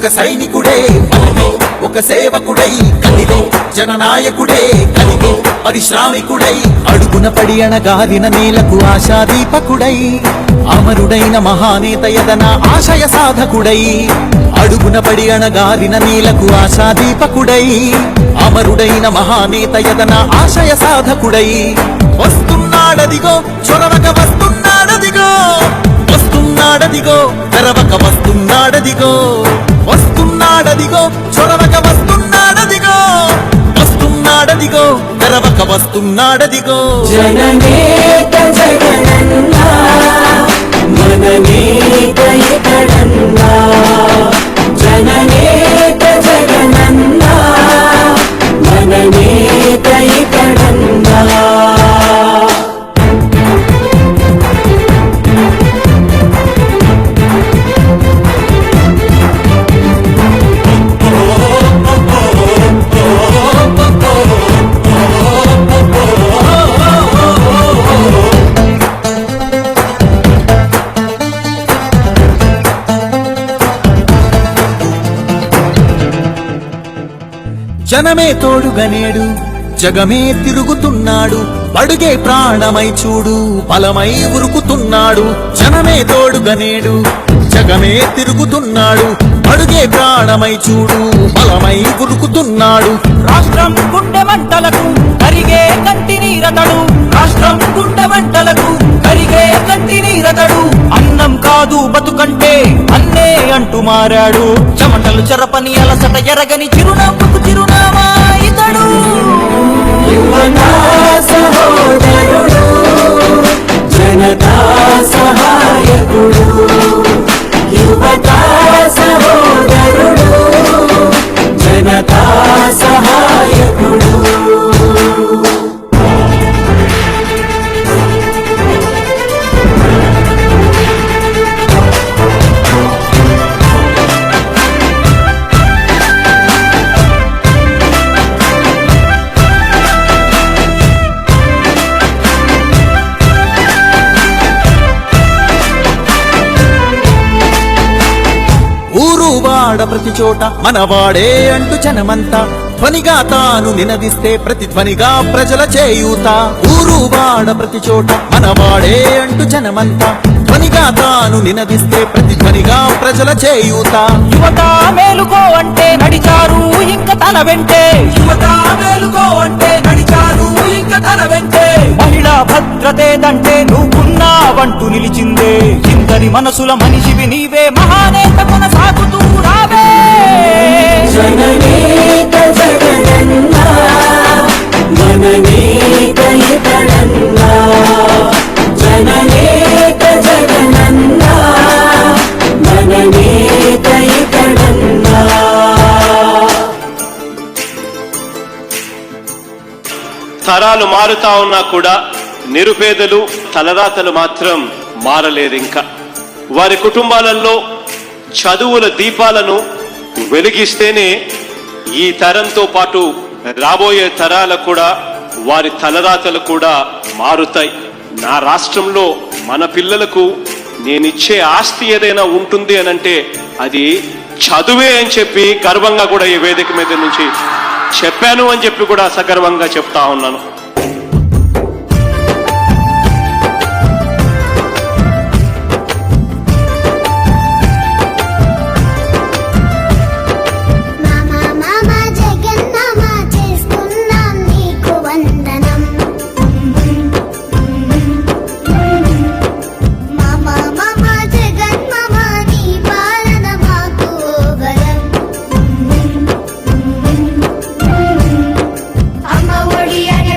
ఒక సైనికుడే మనమే, ఒక సేవకుడై కలిగే జననాయకుడే కలిగే పరిశ్రామికుడై అడుగున పడి అణగారిన నేలకు ఆశాదీపకుడై అమరుడైన మహానేత యదన ఆశయ సాధకుడై అడుగున పడి అణగారిన నేలకు ఆశాదీపకుడై అమరుడైన మహానేత యదన ఆశయ సాధకుడై వస్తున్నాడదిగో చొరవక వస్తున్నాడదిగో వస్తున్నాడదిగో తెరవక వస్తున్నాడదిగో వస్తున్నాడదిగో చొరవక వస్తున్నాడదిగో వస్తున్నాడదిగో తెరవక వస్తున్నాడదిగో జననేత జగనన్నా మననేత ఇతడన్నా జననేత జగనన్నా మననేత ఇతడన్నా జనమే తోడుగా నేడు జగమే తిరుగుతున్నాడు అడుగే ప్రాణమై చూడు బలమై ఉరుకుతున్నాడు జనమే తోడుగా నేడు జగమే తిరుగుతున్నాడు అడుగే ప్రాణమై చూడు బలమై ఉరుకుతున్నాడు రాష్ట్రం గుండె మంటలకు కరిగే కంటి నీరతడు రాష్ట్రం గుండె మంటలకు కరిగే కంటి నీరతడు అన్నం కాదు బతుకంటే అన్నే అంటూ మారాడు చెమటలు చెరపని అలసట ఎరగని చిరునవ్వుకు చిరునామా ఇతడు యువతా సహోదరుడు జనతా సహాయకుడు యువతా సహోదరుడు జనతా సహాయకుడు ఊరు వాడ ప్రతి చోట మనవాడే అంటూ జనమంతా ధ్వనిగా తాను నినదిస్తే ప్రతిధ్వనిగా ప్రజల చేయూత ఊరు వాడ ప్రతి చోట మనవాడే అంటూ జనమంతా ధ్వనిగా తాను నినదిస్తే ప్రతిధ్వనిగా ప్రజల చేయూత యువత మేలుకో అంటే నడిచారు ఇంక తన వెంటే యువత మేలుకో అంటే నడిచారు ఇంక తన వెంటే మహిళా భద్రతేదంటే నువ్వున్నావంటూ నిలిచిందే ఇందరి మనసుల మనిషివి నీవే మహానేత కొనసాగుతూ రావే జననేత జగనన్నా మననేత ఇతడన్నా జననేత జగనన్నా మననేత ఇతడన్నా తరాలు మారుతా ఉన్నా కూడా నిరుపేదలు తలరాతలు మాత్రం మారలేదు. ఇంకా వారి కుటుంబాలలో చదువుల దీపాలను వెలిగిస్తేనే ఈ తరంతో పాటు రాబోయే తరాలు కూడా వారి తలరాతలు కూడా మారుతాయి. నా రాష్ట్రంలో మన పిల్లలకు నేనిచ్చే ఆస్తి ఏదైనా ఉంటుంది అనంటే అది చదువే అని చెప్పి గర్వంగా కూడా ఈ వేదిక మీద నుంచి చెప్పాను అని చెప్పి కూడా సగర్వంగా చెప్తా ఉన్నాను. అమ్మ ఒడి అనే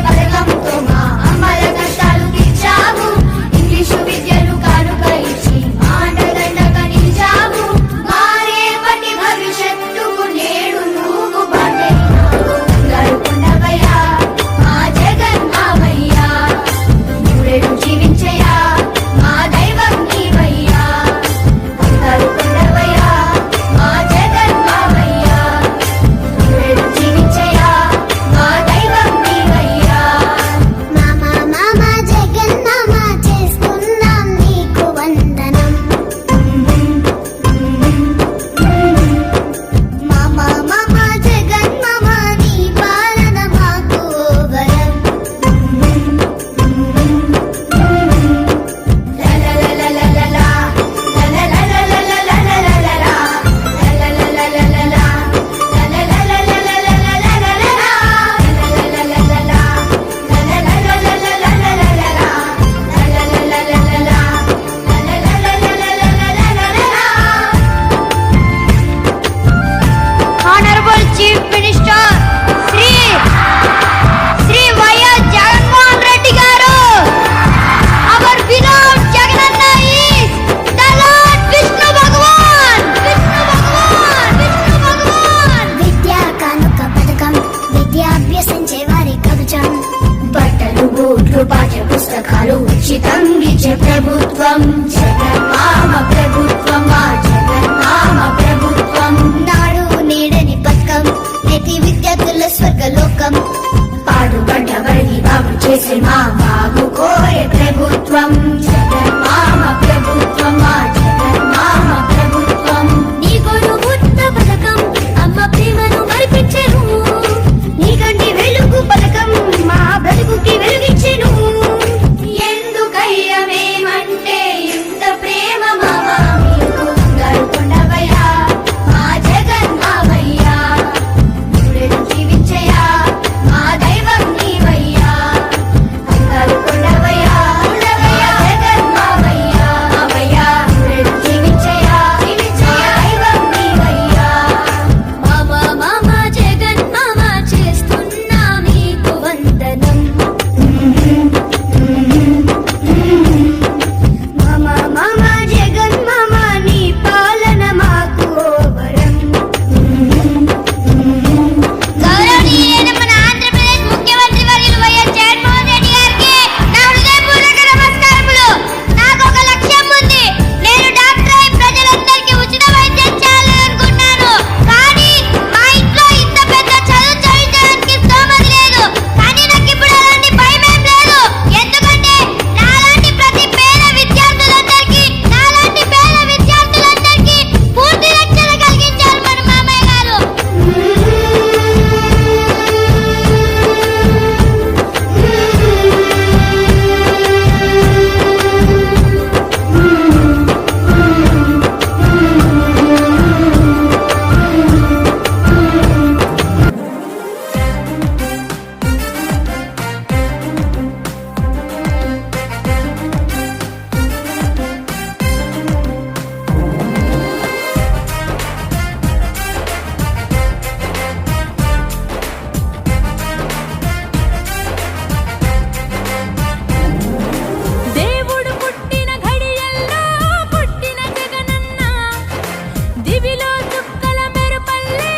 దివిలో చుక్కల మెరుపల్లే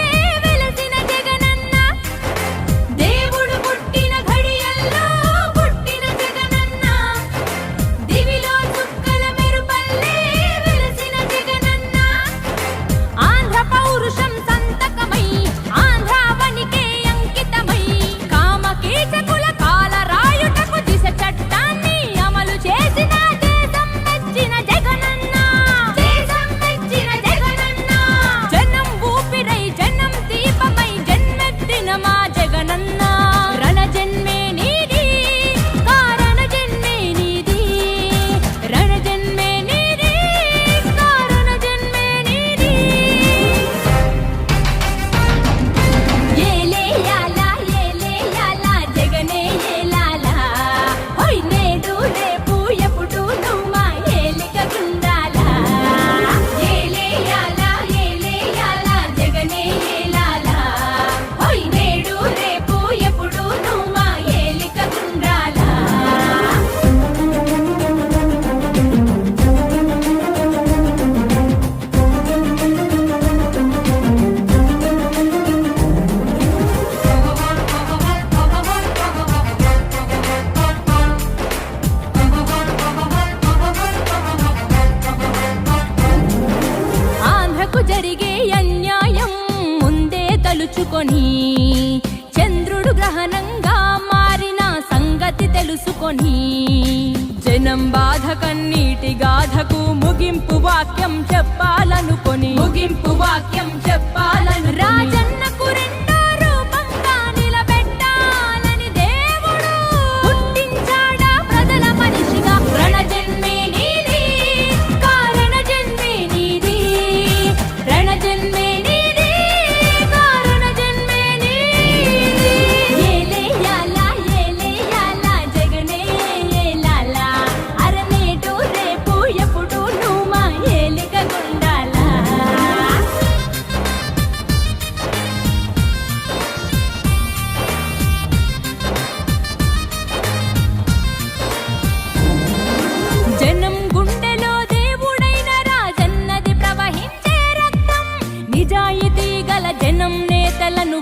వెలసిన జగనన్న దేవుడు పుట్టిన ఘడియల్లో పుట్టిన జగనన్న దివిలో చుక్కల మెరుపల్లే వెలసిన జగనన్న ఆంధ్ర పౌరుషం సంతకమై ఆంధ్రావనికే అంకితమై కామకీచకుల కాల రాయుటకు దిశ చట్టాన్ని అమలు చేసిన దేశం మెచ్చిన జగనన్న దేశం మెచ్చిన జగనన్న జనం ఊపిరై జనం దీపమై జన్మెత్తిన మా జగనన్న రణ జన్మే నీది కారణ జన్మే నీది రణ జన్మే నీది కారణ జన్మే నీది ఏలే యాలా జగనే ఏలాలా హోయ్ నేడు రేపు ఎప్పుడు నువ్వు మా ఏలిక గుండాలా ఏలే యాలా జగనే ఏలాలా హోయ్ నేడు రేపు ఎప్పుడు నువ్వు మా ఏలిక గుండాలా ఆంధ్రకు జరిగే అన్యాయం ముందే తలుచుకొని చంద్రుడు గ్రహణంగా మారిన సంగతి తెలుసుకొని జనం బాధ కన్నీటి గాథకు ముగింపు వాక్యం చెప్పాలనుకొని రాజన్నకు రెండో రూపంగా నిలబెట్టాలని దేవుడు పుట్టించాడా ప్రజల మనిషిగా రణ జన్మే నీది కారణ జన్మే నీది రణ జన్మే నీది కారణ జన్మే నీది ఏలే యాలా జగనే ఏలాలా అరనేటు రేపు ఎప్పుడు నువ్వు మా ఏలిక గుండాలా జనం గుండెలో దేవుడైన రాజన్నది ప్రవహించే రక్తం నిజాయితీ గల జనం నేతలను